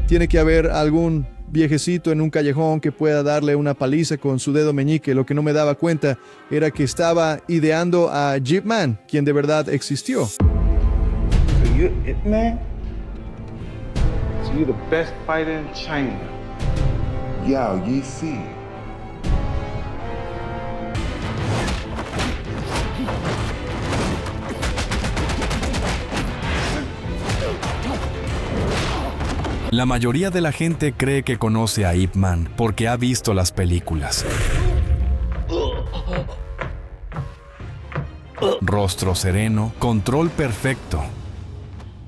Tiene que haber algún viejecito en un callejón que pueda darle una paliza con su dedo meñique. Lo que no me daba cuenta era que estaba ideando a Ip Man, quien de verdad existió. So you're Ip Man? So you're the best fighter in China? Yao Yi Si. La mayoría de la gente cree que conoce a Ip Man porque ha visto las películas. Rostro sereno, control perfecto.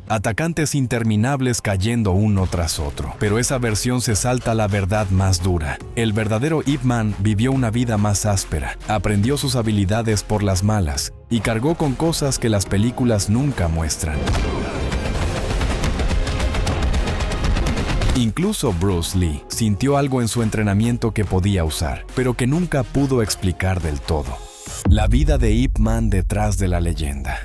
Atacantes interminables cayendo uno tras otro. Pero esa versión se salta la verdad más dura. El verdadero Ip Man vivió una vida más áspera, aprendió sus habilidades por las malas y cargó con cosas que las películas nunca muestran. Incluso Bruce Lee sintió algo en su entrenamiento que podía usar, pero que nunca pudo explicar del todo. La vida de Ip Man detrás de la leyenda.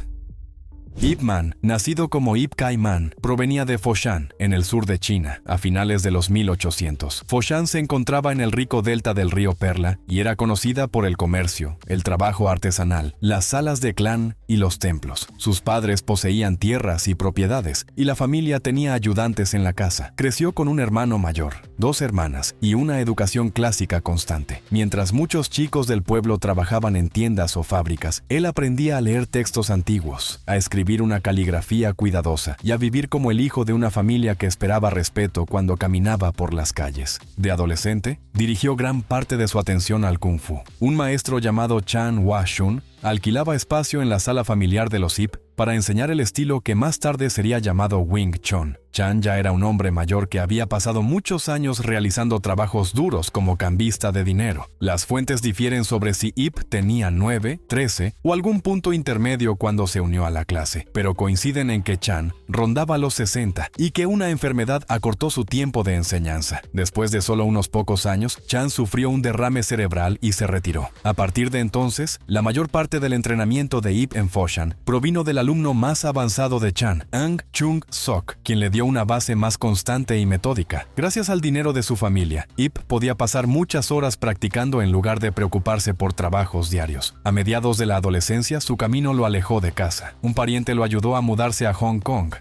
Ip Man, nacido como Ip Kai Man, provenía de Foshan, en el sur de China, a finales de los 1800. Foshan se encontraba en el rico delta del río Perla y era conocida por el comercio, el trabajo artesanal, las salas de clan y los templos. Sus padres poseían tierras y propiedades, y la familia tenía ayudantes en la casa. Creció con un hermano mayor, 2 hermanas y una educación clásica constante. Mientras muchos chicos del pueblo trabajaban en tiendas o fábricas, él aprendía a leer textos antiguos, a escribir una caligrafía cuidadosa y a vivir como el hijo de una familia que esperaba respeto cuando caminaba por las calles. De adolescente, dirigió gran parte de su atención al Kung Fu. Un maestro llamado Chan Hua Shun alquilaba espacio en la sala familiar de los Ip para enseñar el estilo que más tarde sería llamado Wing Chun. Chan ya era un hombre mayor que había pasado muchos años realizando trabajos duros como cambista de dinero. Las fuentes difieren sobre si Ip tenía 9, 13 o algún punto intermedio cuando se unió a la clase, pero coinciden en que Chan rondaba los 60 y que una enfermedad acortó su tiempo de enseñanza. Después de solo unos pocos años, Chan sufrió un derrame cerebral y se retiró. A partir de entonces, la mayor parte del entrenamiento de Ip en Foshan provino del alumno más avanzado de Chan, Ang Chung Sok, quien le dio una base más constante y metódica. Gracias al dinero de su familia, Ip podía pasar muchas horas practicando en lugar de preocuparse por trabajos diarios. A mediados de la adolescencia, su camino lo alejó de casa. Un pariente lo ayudó a mudarse a Hong Kong,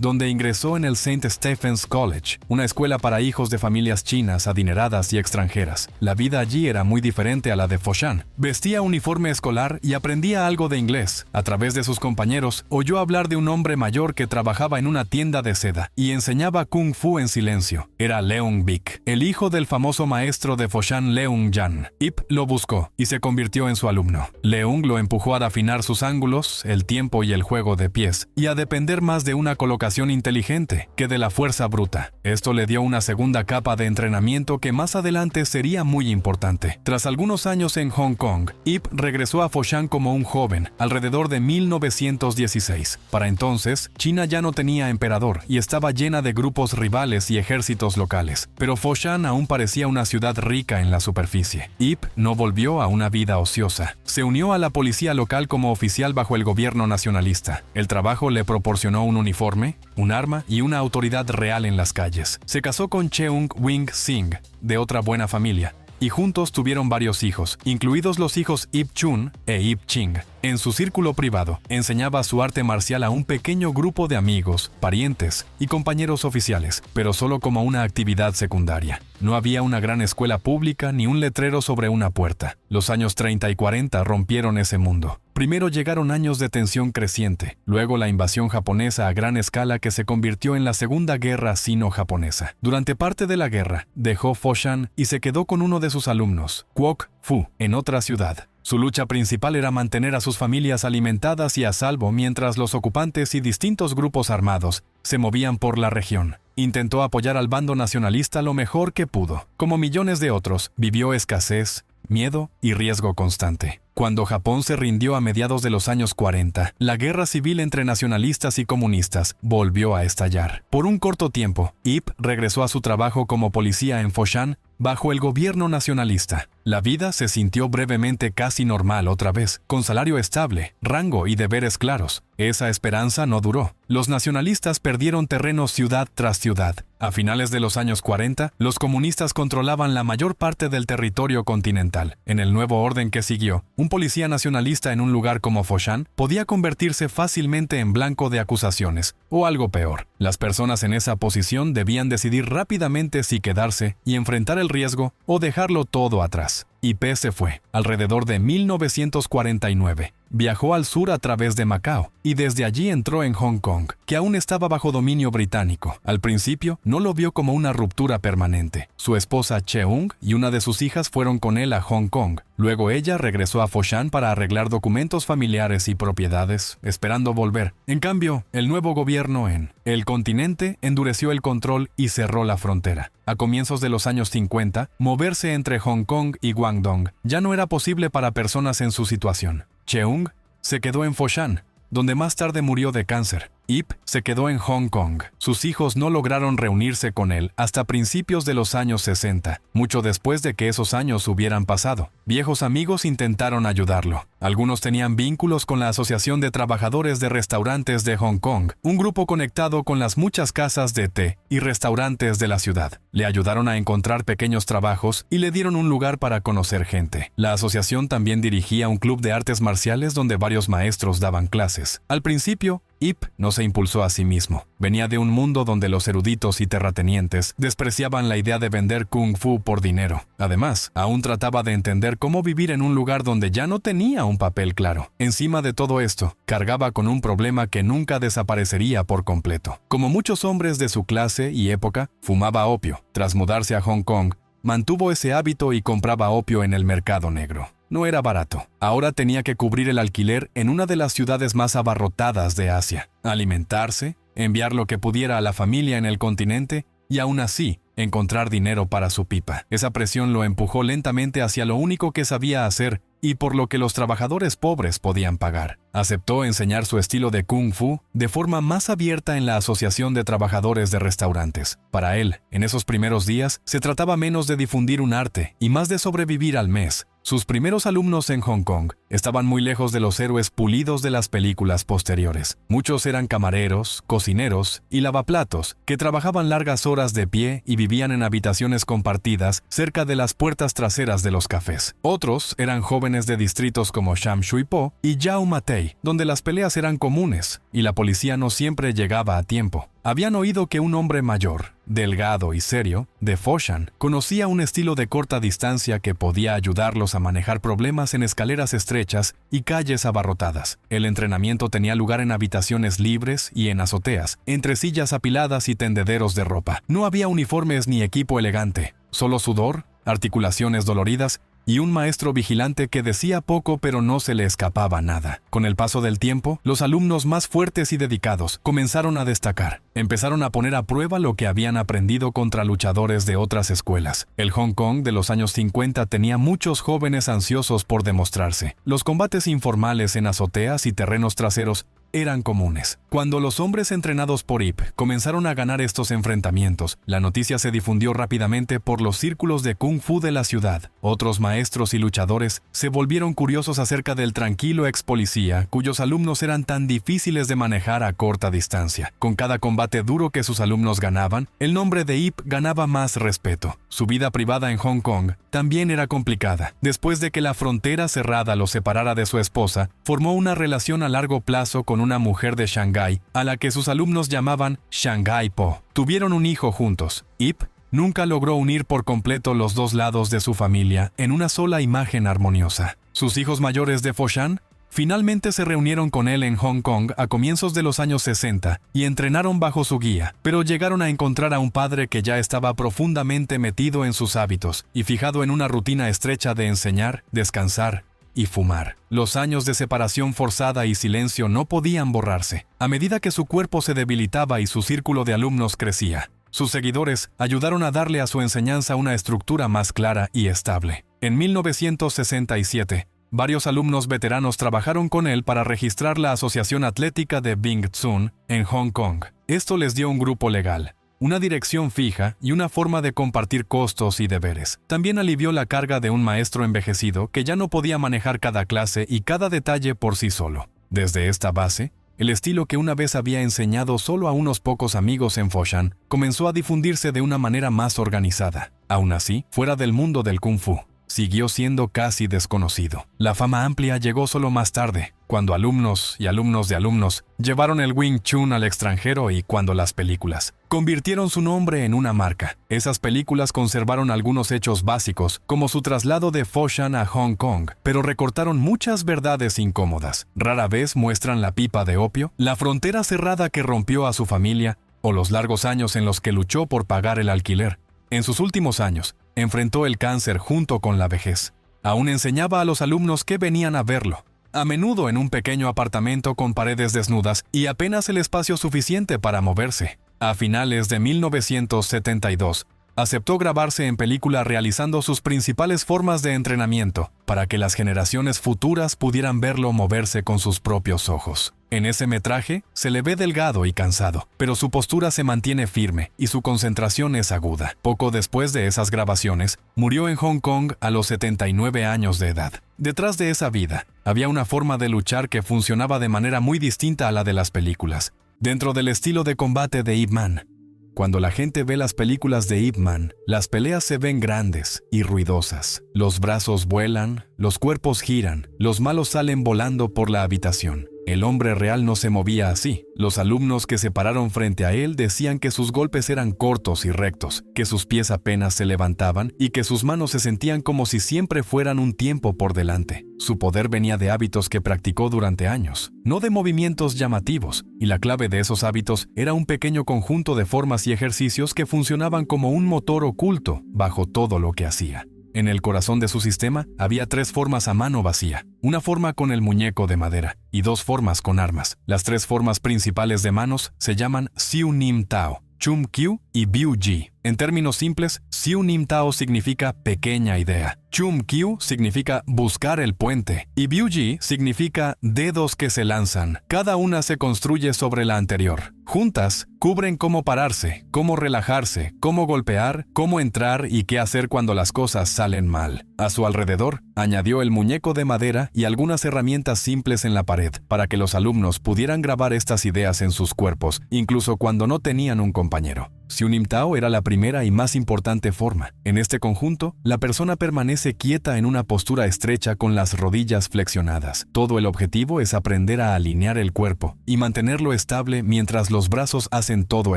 donde ingresó en el St. Stephen's College, una escuela para hijos de familias chinas, adineradas y extranjeras. La vida allí era muy diferente a la de Foshan. Vestía uniforme escolar y aprendía algo de inglés. A través de sus compañeros, oyó hablar de un hombre mayor que trabajaba en una tienda de seda y enseñaba Kung Fu en silencio. Era Leung Bik, el hijo del famoso maestro de Foshan Leung Jan. Ip lo buscó y se convirtió en su alumno. Leung lo empujó a afinar sus ángulos, el tiempo y el juego de pies, y a depender más de una colocación inteligente que de la fuerza bruta. Esto le dio una segunda capa de entrenamiento que más adelante sería muy importante. Tras algunos años en Hong Kong, Ip regresó a Foshan como un joven, alrededor de 1916. Para entonces, China ya no tenía emperador y estaba llena de grupos rivales y ejércitos locales, pero Foshan aún parecía una ciudad rica en la superficie. Ip no volvió a una vida ociosa. Se unió a la policía local como oficial bajo el gobierno nacionalista. El trabajo le proporcionó un uniforme, un arma y una autoridad real en las calles. Se casó con Cheung Wing Sing, de otra buena familia, y juntos tuvieron varios hijos, incluidos los hijos Ip Chun e Ip Ching. En su círculo privado, enseñaba su arte marcial a un pequeño grupo de amigos, parientes y compañeros oficiales, pero solo como una actividad secundaria. No había una gran escuela pública ni un letrero sobre una puerta. Los años 30 y 40 rompieron ese mundo. Primero llegaron años de tensión creciente, luego la invasión japonesa a gran escala que se convirtió en la Segunda Guerra Sino-Japonesa. Durante parte de la guerra, dejó Foshan y se quedó con uno de sus alumnos, Kwok Fu, en otra ciudad. Su lucha principal era mantener a sus familias alimentadas y a salvo mientras los ocupantes y distintos grupos armados se movían por la región. Intentó apoyar al bando nacionalista lo mejor que pudo. Como millones de otros, vivió escasez, miedo y riesgo constante. Cuando Japón se rindió a mediados de los años 40, la guerra civil entre nacionalistas y comunistas volvió a estallar. Por un corto tiempo, Ip regresó a su trabajo como policía en Foshan bajo el gobierno nacionalista. La vida se sintió brevemente casi normal otra vez, con salario estable, rango y deberes claros. Esa esperanza no duró. Los nacionalistas perdieron terreno ciudad tras ciudad. A finales de los años 40, los comunistas controlaban la mayor parte del territorio continental. En el nuevo orden que siguió, un policía nacionalista en un lugar como Foshan podía convertirse fácilmente en blanco de acusaciones, o algo peor. Las personas en esa posición debían decidir rápidamente si quedarse y enfrentar el riesgo o dejarlo todo atrás. IP se fue, alrededor de 1949. Viajó al sur a través de Macao y desde allí entró en Hong Kong, que aún estaba bajo dominio británico. Al principio, no lo vio como una ruptura permanente. Su esposa Cheung y una de sus hijas fueron con él a Hong Kong. Luego ella regresó a Foshan para arreglar documentos familiares y propiedades, esperando volver. En cambio, el nuevo gobierno en el continente endureció el control y cerró la frontera. A comienzos de los años 50, moverse entre Hong Kong y Guangdong ya no era posible para personas en su situación. Cheung se quedó en Foshan, donde más tarde murió de cáncer. Ip se quedó en Hong Kong. Sus hijos no lograron reunirse con él hasta principios de los años 60, mucho después de que esos años hubieran pasado. Viejos amigos intentaron ayudarlo. Algunos tenían vínculos con la Asociación de Trabajadores de Restaurantes de Hong Kong, un grupo conectado con las muchas casas de té y restaurantes de la ciudad. Le ayudaron a encontrar pequeños trabajos y le dieron un lugar para conocer gente. La asociación también dirigía un club de artes marciales donde varios maestros daban clases. Al principio, Ip no se impulsó a sí mismo. Venía de un mundo donde los eruditos y terratenientes despreciaban la idea de vender kung fu por dinero. Además, aún trataba de entender cómo vivir en un lugar donde ya no tenía un papel claro. Encima de todo esto, cargaba con un problema que nunca desaparecería por completo. Como muchos hombres de su clase y época, fumaba opio. Tras mudarse a Hong Kong, mantuvo ese hábito y compraba opio en el mercado negro. No era barato. Ahora tenía que cubrir el alquiler en una de las ciudades más abarrotadas de Asia, alimentarse, enviar lo que pudiera a la familia en el continente y aún así encontrar dinero para su pipa. Esa presión lo empujó lentamente hacia lo único que sabía hacer y por lo que los trabajadores pobres podían pagar. Aceptó enseñar su estilo de kung fu de forma más abierta en la Asociación de Trabajadores de Restaurantes. Para él, en esos primeros días, se trataba menos de difundir un arte y más de sobrevivir al mes. Sus primeros alumnos en Hong Kong estaban muy lejos de los héroes pulidos de las películas posteriores. Muchos eran camareros, cocineros y lavaplatos que trabajaban largas horas de pie y vivían en habitaciones compartidas cerca de las puertas traseras de los cafés. Otros eran jóvenes de distritos como Sham Shui Po y Yau Ma Tei, donde las peleas eran comunes y la policía no siempre llegaba a tiempo. Habían oído que un hombre mayor, delgado y serio, de Foshan, conocía un estilo de corta distancia que podía ayudarlos a manejar problemas en escaleras estrechas y calles abarrotadas. El entrenamiento tenía lugar en habitaciones libres y en azoteas, entre sillas apiladas y tendederos de ropa. No había uniformes ni equipo elegante, solo sudor, articulaciones doloridas y un maestro vigilante que decía poco pero no se le escapaba nada. Con el paso del tiempo, los alumnos más fuertes y dedicados comenzaron a destacar. Empezaron a poner a prueba lo que habían aprendido contra luchadores de otras escuelas. El Hong Kong de los años 50 tenía muchos jóvenes ansiosos por demostrarse. Los combates informales en azoteas y terrenos traseros eran comunes. Cuando los hombres entrenados por Ip comenzaron a ganar estos enfrentamientos, la noticia se difundió rápidamente por los círculos de kung fu de la ciudad. Otros maestros y luchadores se volvieron curiosos acerca del tranquilo ex policía, cuyos alumnos eran tan difíciles de manejar a corta distancia. Con cada combate duro que sus alumnos ganaban, el nombre de Ip ganaba más respeto. Su vida privada en Hong Kong también era complicada. Después de que la frontera cerrada lo separara de su esposa, formó una relación a largo plazo con una mujer de Shanghái, a la que sus alumnos llamaban Shanghai Po. Tuvieron un hijo juntos. Ip nunca logró unir por completo los dos lados de su familia en una sola imagen armoniosa. Sus hijos mayores de Foshan finalmente se reunieron con él en Hong Kong a comienzos de los años 60 y entrenaron bajo su guía, pero llegaron a encontrar a un padre que ya estaba profundamente metido en sus hábitos y fijado en una rutina estrecha de enseñar, descansar y fumar. Los años de separación forzada y silencio no podían borrarse. A medida que su cuerpo se debilitaba y su círculo de alumnos crecía, sus seguidores ayudaron a darle a su enseñanza una estructura más clara y estable. En 1967, varios alumnos veteranos trabajaron con él para registrar la Asociación Atlética de Bing Tsun en Hong Kong. Esto les dio un grupo legal, una dirección fija y una forma de compartir costos y deberes. También alivió la carga de un maestro envejecido que ya no podía manejar cada clase y cada detalle por sí solo. Desde esta base, el estilo que una vez había enseñado solo a unos pocos amigos en Foshan comenzó a difundirse de una manera más organizada. Aún así, fuera del mundo del Kung Fu, siguió siendo casi desconocido. La fama amplia llegó solo más tarde, cuando alumnos y alumnos de alumnos llevaron el Wing Chun al extranjero y cuando las películas convirtieron su nombre en una marca. Esas películas conservaron algunos hechos básicos, como su traslado de Foshan a Hong Kong, pero recortaron muchas verdades incómodas. Rara vez muestran la pipa de opio, la frontera cerrada que rompió a su familia, o los largos años en los que luchó por pagar el alquiler. En sus últimos años, enfrentó el cáncer junto con la vejez. Aún enseñaba a los alumnos que venían a verlo, a menudo en un pequeño apartamento con paredes desnudas y apenas el espacio suficiente para moverse. A finales de 1972, aceptó grabarse en película realizando sus principales formas de entrenamiento para que las generaciones futuras pudieran verlo moverse con sus propios ojos. En ese metraje se le ve delgado y cansado, pero su postura se mantiene firme y su concentración es aguda. Poco después de esas grabaciones, murió en Hong Kong a los 79 años de edad. Detrás de esa vida, había una forma de luchar que funcionaba de manera muy distinta a la de las películas. Dentro del estilo de combate de Ip Man, cuando la gente ve las películas de Ip Man, las peleas se ven grandes y ruidosas. Los brazos vuelan, los cuerpos giran, los malos salen volando por la habitación. El hombre real no se movía así. Los alumnos que se pararon frente a él decían que sus golpes eran cortos y rectos, que sus pies apenas se levantaban y que sus manos se sentían como si siempre fueran un tiempo por delante. Su poder venía de hábitos que practicó durante años, no de movimientos llamativos, y la clave de esos hábitos era un pequeño conjunto de formas y ejercicios que funcionaban como un motor oculto bajo todo lo que hacía. En el corazón de su sistema había 3 formas a mano vacía, una forma con el muñeco de madera y 2 formas con armas. Las 3 formas principales de manos se llaman Siu Nim Tao, Chum Kiu y Biu Ji. En términos simples, Siu Nim Tao significa pequeña idea, Chum Kiu significa buscar el puente y Biu Ji significa dedos que se lanzan. Cada una se construye sobre la anterior. Juntas, cubren cómo pararse, cómo relajarse, cómo golpear, cómo entrar y qué hacer cuando las cosas salen mal. A su alrededor, añadió el muñeco de madera y algunas herramientas simples en la pared para que los alumnos pudieran grabar estas ideas en sus cuerpos, incluso cuando no tenían un compañero. Siu Nim Tao era la primera y más importante forma. En este conjunto, la persona permanece quieta en una postura estrecha con las rodillas flexionadas. Todo el objetivo es aprender a alinear el cuerpo y mantenerlo estable mientras los brazos hacen todo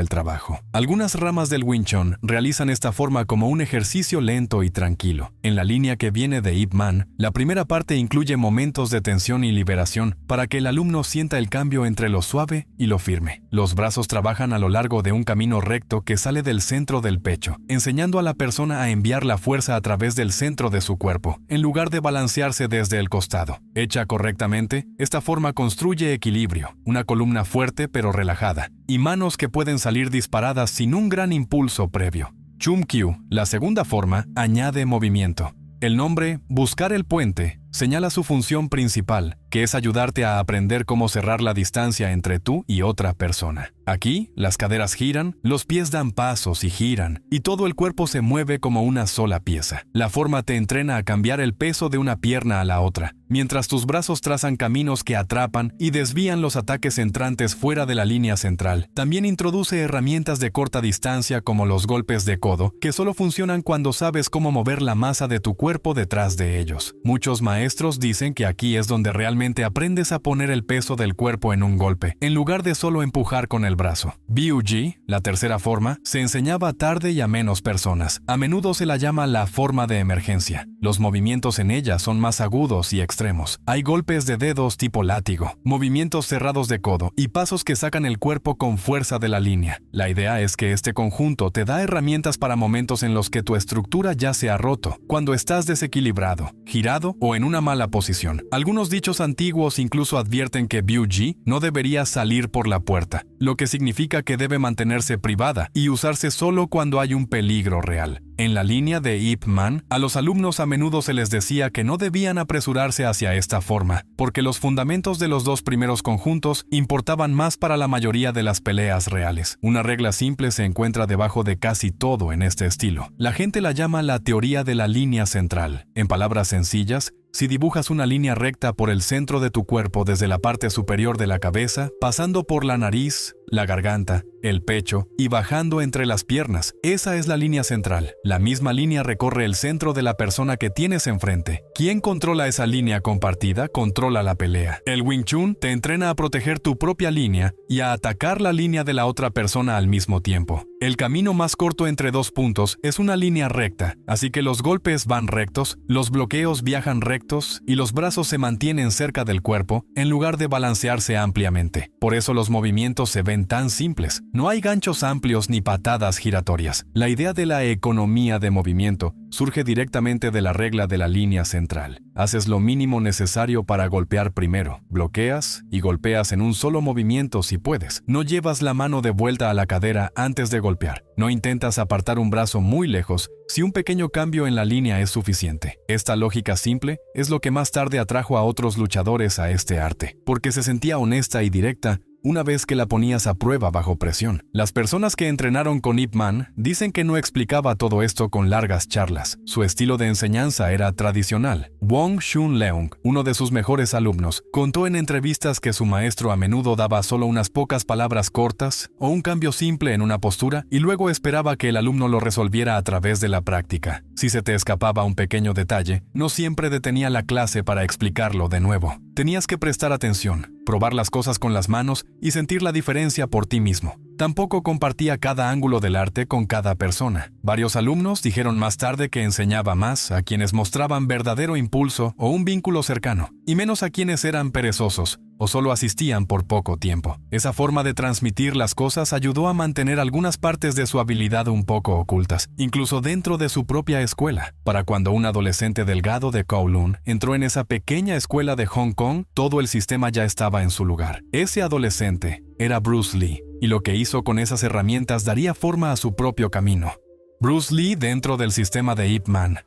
el trabajo. Algunas ramas del Wing Chun realizan esta forma como un ejercicio lento y tranquilo. En la línea que viene de Ip Man, la primera parte incluye momentos de tensión y liberación para que el alumno sienta el cambio entre lo suave y lo firme. Los brazos trabajan a lo largo de un camino recto que sale del centro del pecho, enseñando a la persona a enviar la fuerza a través del centro de su cuerpo, en lugar de balancearse desde el costado. Hecha correctamente, esta forma construye equilibrio, una columna fuerte pero relajada, y manos que pueden salir disparadas sin un gran impulso previo. Chum Kiu, la segunda forma, añade movimiento. El nombre, buscar el puente, señala su función principal, que es ayudarte a aprender cómo cerrar la distancia entre tú y otra persona. Aquí, las caderas giran, los pies dan pasos y giran, y todo el cuerpo se mueve como una sola pieza. La forma te entrena a cambiar el peso de una pierna a la otra, mientras tus brazos trazan caminos que atrapan y desvían los ataques entrantes fuera de la línea central. También introduce herramientas de corta distancia como los golpes de codo, que solo funcionan cuando sabes cómo mover la masa de tu cuerpo detrás de ellos. Muchos maestros dicen que aquí es donde realmente aprendes a poner el peso del cuerpo en un golpe, en lugar de solo empujar con el brazo. Biu Ji, la tercera forma, se enseñaba tarde y a menos personas. A menudo se la llama la forma de emergencia. Los movimientos en ella son más agudos y extremos. Hay golpes de dedos tipo látigo, movimientos cerrados de codo y pasos que sacan el cuerpo con fuerza de la línea. La idea es que este conjunto te da herramientas para momentos en los que tu estructura ya se ha roto, cuando estás desequilibrado, girado o en una mala posición. Algunos dichos antiguos incluso advierten que Biu Ji no debería salir por la puerta. lo que significa que debe mantenerse privada y usarse solo cuando hay un peligro real. En la línea de Ip Man, a los alumnos a menudo se les decía que no debían apresurarse hacia esta forma, porque los fundamentos de los dos primeros conjuntos importaban más para la mayoría de las peleas reales. Una regla simple se encuentra debajo de casi todo en este estilo. La gente la llama la teoría de la línea central. En palabras sencillas, si dibujas una línea recta por el centro de tu cuerpo desde la parte superior de la cabeza, pasando por la nariz, la garganta, el pecho y bajando entre las piernas, esa es la línea central. La misma línea recorre el centro de la persona que tienes enfrente. Quien controla esa línea compartida, controla la pelea. El Wing Chun te entrena a proteger tu propia línea y a atacar la línea de la otra persona al mismo tiempo. El camino más corto entre dos puntos es una línea recta, así que los golpes van rectos, los bloqueos viajan rectos y los brazos se mantienen cerca del cuerpo en lugar de balancearse ampliamente. Por eso los movimientos se ven tan simples. No hay ganchos amplios ni patadas giratorias. La idea de la economía de movimiento surge directamente de la regla de la línea central. Haces lo mínimo necesario para golpear primero, bloqueas y golpeas en un solo movimiento si puedes. No llevas la mano de vuelta a la cadera antes de golpear. No intentas apartar un brazo muy lejos si un pequeño cambio en la línea es suficiente. Esta lógica simple es lo que más tarde atrajo a otros luchadores a este arte, porque se sentía honesta y directa una vez que la ponías a prueba bajo presión. Las personas que entrenaron con Ip Man dicen que no explicaba todo esto con largas charlas. Su estilo de enseñanza era tradicional. Wong Shun Leung, uno de sus mejores alumnos, contó en entrevistas que su maestro a menudo daba solo unas pocas palabras cortas o un cambio simple en una postura y luego esperaba que el alumno lo resolviera a través de la práctica. Si se te escapaba un pequeño detalle, no siempre detenía la clase para explicarlo de nuevo. Tenías que prestar atención, probar las cosas con las manos y sentir la diferencia por ti mismo. Tampoco compartía cada ángulo del arte con cada persona. Varios alumnos dijeron más tarde que enseñaba más a quienes mostraban verdadero impulso o un vínculo cercano, y menos a quienes eran perezosos o solo asistían por poco tiempo. Esa forma de transmitir las cosas ayudó a mantener algunas partes de su habilidad un poco ocultas, incluso dentro de su propia escuela. Para cuando un adolescente delgado de Kowloon entró en esa pequeña escuela de Hong Kong, todo el sistema ya estaba en su lugar. Ese adolescente era Bruce Lee, y lo que hizo con esas herramientas daría forma a su propio camino. Bruce Lee dentro del sistema de Ip Man.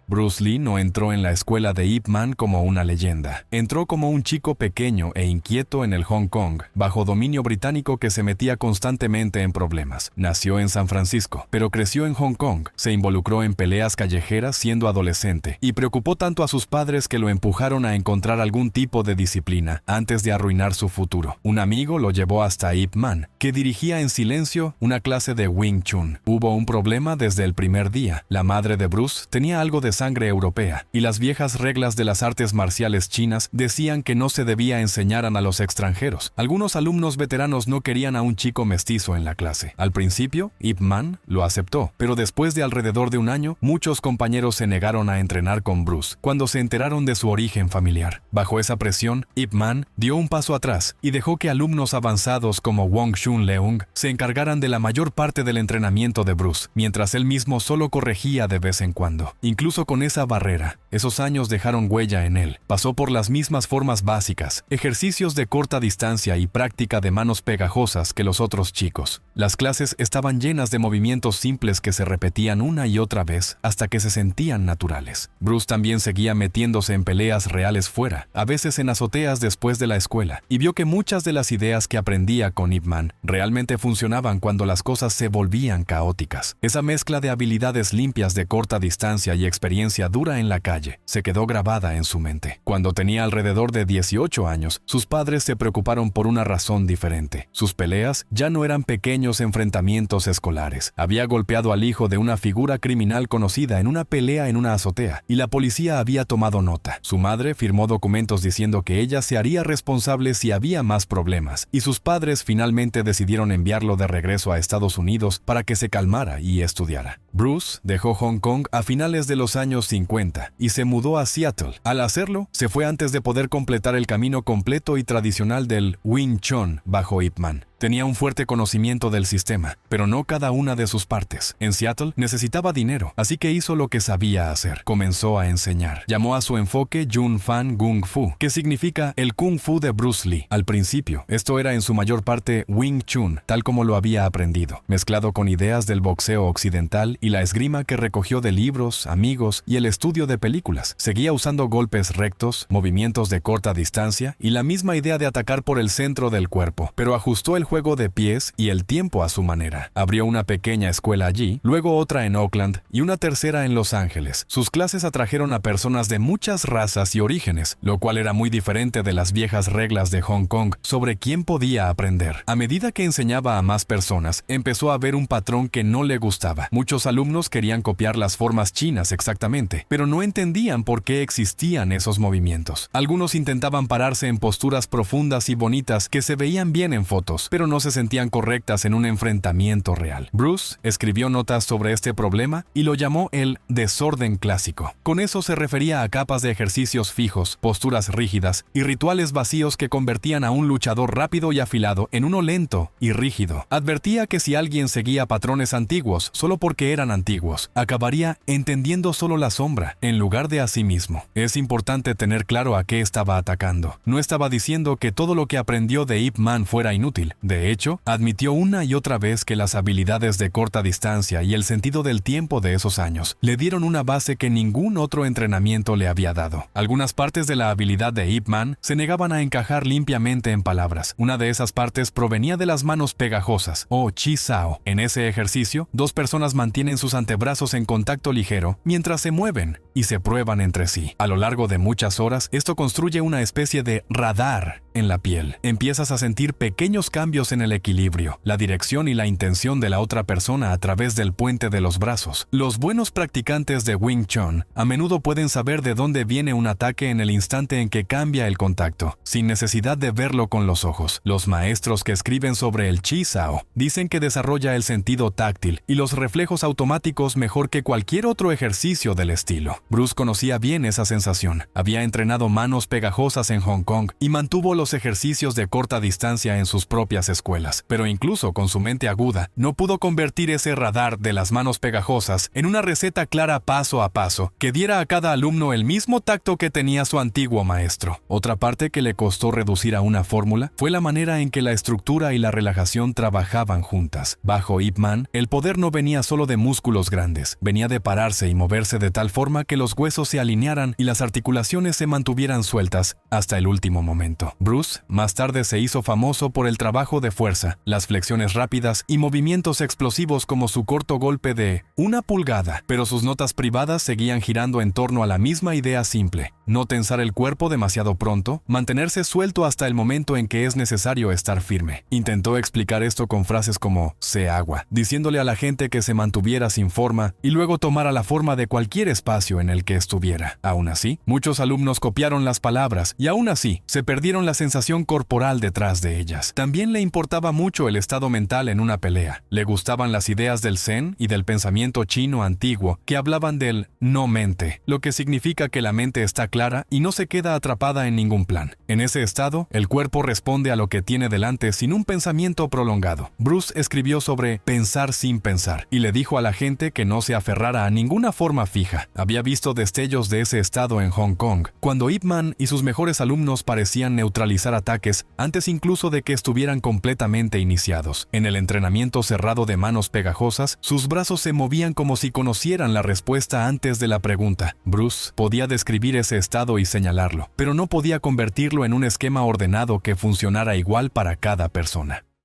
Bruce Lee no entró en la escuela de Ip Man como una leyenda. Entró como un chico pequeño e inquieto en el Hong Kong, bajo dominio británico que se metía constantemente en problemas. Nació en San Francisco, pero creció en Hong Kong. Se involucró en peleas callejeras siendo adolescente y preocupó tanto a sus padres que lo empujaron a encontrar algún tipo de disciplina antes de arruinar su futuro. Un amigo lo llevó hasta Ip Man, que dirigía en silencio una clase de Wing Chun. Hubo un problema desde el primer día. La madre de Bruce tenía algo de sangre europea, y las viejas reglas de las artes marciales chinas decían que no se debía enseñar a los extranjeros. Algunos alumnos veteranos no querían a un chico mestizo en la clase. Al principio, Ip Man lo aceptó, pero después de alrededor de un año, muchos compañeros se negaron a entrenar con Bruce cuando se enteraron de su origen familiar. Bajo esa presión, Ip Man dio un paso atrás y dejó que alumnos avanzados como Wong Shun Leung se encargaran de la mayor parte del entrenamiento de Bruce, mientras él mismo solo corregía de vez en cuando. Incluso con esa barrera, esos años dejaron huella en él. Pasó por las mismas formas básicas, ejercicios de corta distancia y práctica de manos pegajosas que los otros chicos. Las clases estaban llenas de movimientos simples que se repetían una y otra vez hasta que se sentían naturales. Bruce también seguía metiéndose en peleas reales fuera, a veces en azoteas después de la escuela, y vio que muchas de las ideas que aprendía con Ip Man realmente funcionaban cuando las cosas se volvían caóticas. Esa mezcla de habilidades limpias de corta distancia y experiencia dura en la calle se quedó grabada en su mente. Cuando tenía alrededor de 18 años, sus padres se preocuparon por una razón diferente. Sus peleas ya no eran pequeños enfrentamientos escolares. Había golpeado al hijo de una figura criminal conocida en una pelea en una azotea, y la policía había tomado nota. Su madre firmó documentos diciendo que ella se haría responsable si había más problemas, y sus padres finalmente decidieron enviarlo de regreso a Estados Unidos para que se calmara y estudiara. Bruce dejó Hong Kong a finales de los años 50 y se mudó a Seattle. Al hacerlo, se fue antes de poder completar el camino completo y tradicional del Wing Chun bajo Ip Man. Tenía un fuerte conocimiento del sistema, pero no cada una de sus partes. En Seattle necesitaba dinero, así que hizo lo que sabía hacer. Comenzó a enseñar. Llamó a su enfoque Jun Fan Gung Fu, que significa el Kung Fu de Bruce Lee. Al principio, esto era en su mayor parte Wing Chun, tal como lo había aprendido, mezclado con ideas del boxeo occidental y la esgrima que recogió de libros, amigos y el estudio de películas. Seguía usando golpes rectos, movimientos de corta distancia y la misma idea de atacar por el centro del cuerpo, pero ajustó el juego de pies y el tiempo a su manera. Abrió una pequeña escuela allí, luego otra en Oakland y una tercera en Los Ángeles. Sus clases atrajeron a personas de muchas razas y orígenes, lo cual era muy diferente de las viejas reglas de Hong Kong sobre quién podía aprender. A medida que enseñaba a más personas, empezó a ver un patrón que no le gustaba. Muchos alumnos querían copiar las formas chinas exactamente, pero no entendían por qué existían esos movimientos. Algunos intentaban pararse en posturas profundas y bonitas que se veían bien en fotos, pero no se sentían correctas en un enfrentamiento real. Bruce escribió notas sobre este problema y lo llamó el desorden clásico. Con eso se refería a capas de ejercicios fijos, posturas rígidas y rituales vacíos que convertían a un luchador rápido y afilado en uno lento y rígido. Advertía que si alguien seguía patrones antiguos solo porque eran antiguos, acabaría entendiendo solo la sombra en lugar de a sí mismo. Es importante tener claro a qué estaba atacando. No estaba diciendo que todo lo que aprendió de Ip Man fuera inútil. De hecho, admitió una y otra vez que las habilidades de corta distancia y el sentido del tiempo de esos años le dieron una base que ningún otro entrenamiento le había dado. Algunas partes de la habilidad de Ip Man se negaban a encajar limpiamente en palabras. Una de esas partes provenía de las manos pegajosas, o Chi Sao. En ese ejercicio, dos personas mantienen sus antebrazos en contacto ligero mientras se mueven y se prueban entre sí. A lo largo de muchas horas, esto construye una especie de radar en la piel. Empiezas a sentir pequeños cambios en el equilibrio, la dirección y la intención de la otra persona a través del puente de los brazos. Los buenos practicantes de Wing Chun a menudo pueden saber de dónde viene un ataque en el instante en que cambia el contacto, sin necesidad de verlo con los ojos. Los maestros que escriben sobre el Chi Sao dicen que desarrolla el sentido táctil y los reflejos automáticos mejor que cualquier otro ejercicio del estilo. Bruce conocía bien esa sensación. Había entrenado manos pegajosas en Hong Kong y mantuvo los ejercicios de corta distancia en sus propias escuelas, pero incluso con su mente aguda, no pudo convertir ese radar de las manos pegajosas en una receta clara paso a paso que diera a cada alumno el mismo tacto que tenía su antiguo maestro. Otra parte que le costó reducir a una fórmula fue la manera en que la estructura y la relajación trabajaban juntas. Bajo Ip Man, el poder no venía solo de músculos grandes, venía de pararse y moverse de tal forma que los huesos se alinearan y las articulaciones se mantuvieran sueltas hasta el último momento. Bruce más tarde se hizo famoso por el trabajo de fuerza, las flexiones rápidas y movimientos explosivos como su corto golpe de 1 pulgada, pero sus notas privadas seguían girando en torno a la misma idea simple: no tensar el cuerpo demasiado pronto, mantenerse suelto hasta el momento en que es necesario estar firme. Intentó explicar esto con frases como "sé agua", diciéndole a la gente que se mantuviera sin forma y luego tomara la forma de cualquier espacio en el que estuviera. Aún así, muchos alumnos copiaron las palabras y aún así se perdieron la sensación corporal detrás de ellas. También le importaba mucho el estado mental en una pelea. Le gustaban las ideas del Zen y del pensamiento chino antiguo que hablaban del no mente, lo que significa que la mente está clara y no se queda atrapada en ningún plan. En ese estado, el cuerpo responde a lo que tiene delante sin un pensamiento prolongado. Bruce escribió sobre pensar sin pensar y le dijo a la gente que no se aferrara a ninguna forma fija. Había visto destellos de ese estado en Hong Kong, cuando Ip Man y sus mejores alumnos parecían neutralizar ataques antes incluso de que estuvieran completamente iniciados. En el entrenamiento cerrado de manos pegajosas, sus brazos se movían como si conocieran la respuesta antes de la pregunta. Bruce podía describir ese estado y señalarlo, pero no podía convertirlo en un esquema ordenado que funcionara igual para cada persona.